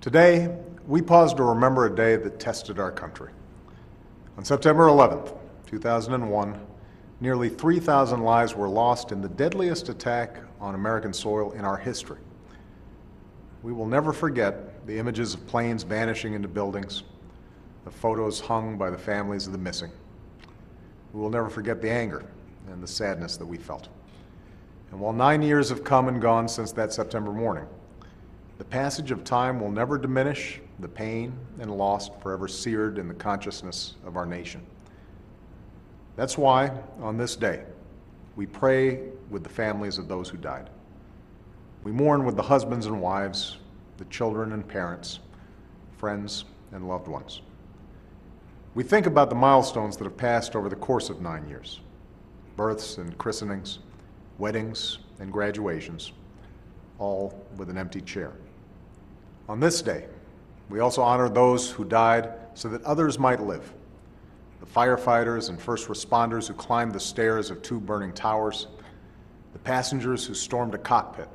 Today, we pause to remember a day that tested our country. On September 11th, 2001, nearly 3,000 lives were lost in the deadliest attack on American soil in our history. We will never forget the images of planes vanishing into buildings, the photos hung by the families of the missing. We will never forget the anger and the sadness that we felt. And while 9 years have come and gone since that September morning, the passage of time will never diminish the pain and loss forever seared in the consciousness of our nation. That's why, on this day, we pray with the families of those who died. We mourn with the husbands and wives, the children and parents, friends and loved ones. We think about the milestones that have passed over the course of 9 years: births and christenings, weddings and graduations, all with an empty chair. On this day, we also honor those who died so that others might live. The firefighters and first responders who climbed the stairs of 2 burning towers, the passengers who stormed a cockpit,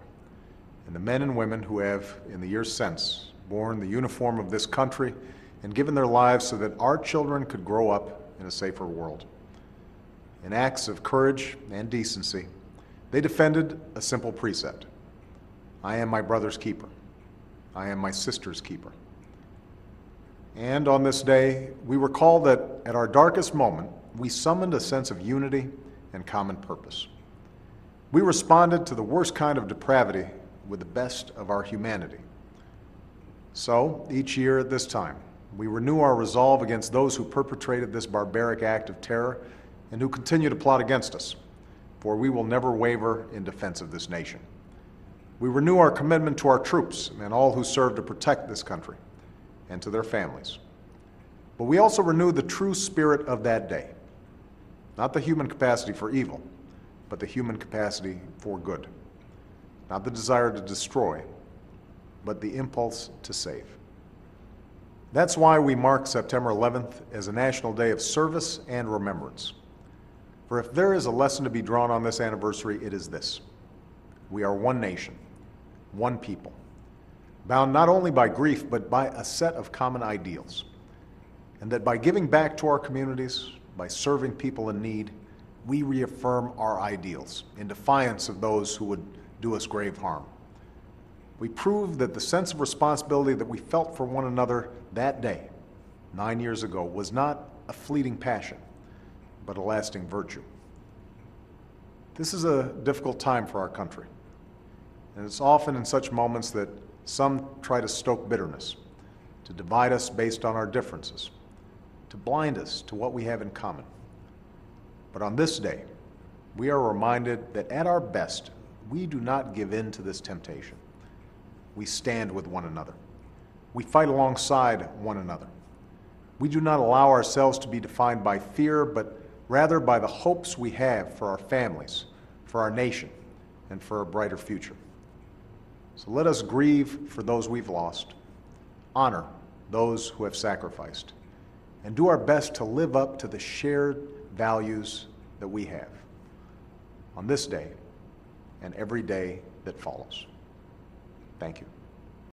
and the men and women who have, in the years since, worn the uniform of this country and given their lives so that our children could grow up in a safer world. In acts of courage and decency, they defended a simple precept: I am my brother's keeper. I am my sister's keeper. And on this day, we recall that at our darkest moment, we summoned a sense of unity and common purpose. We responded to the worst kind of depravity with the best of our humanity. So, each year at this time, we renew our resolve against those who perpetrated this barbaric act of terror and who continue to plot against us, for we will never waver in defense of this nation. We renew our commitment to our troops and all who serve to protect this country, and to their families. But we also renew the true spirit of that day, not the human capacity for evil, but the human capacity for good, not the desire to destroy, but the impulse to save. That's why we mark September 11th as a national day of service and remembrance. For if there is a lesson to be drawn on this anniversary, it is this: we are one nation, one people, bound not only by grief, but by a set of common ideals. And that by giving back to our communities, by serving people in need, we reaffirm our ideals in defiance of those who would do us grave harm. We prove that the sense of responsibility that we felt for one another that day, 9 years ago, was not a fleeting passion, but a lasting virtue. This is a difficult time for our country, and it's often in such moments that some try to stoke bitterness, to divide us based on our differences, to blind us to what we have in common. But on this day, we are reminded that at our best, we do not give in to this temptation. We stand with one another. We fight alongside one another. We do not allow ourselves to be defined by fear, but rather by the hopes we have for our families, for our nation, and for a brighter future. So let us grieve for those we've lost, honor those who have sacrificed, and do our best to live up to the shared values that we have on this day and every day that follows. Thank you.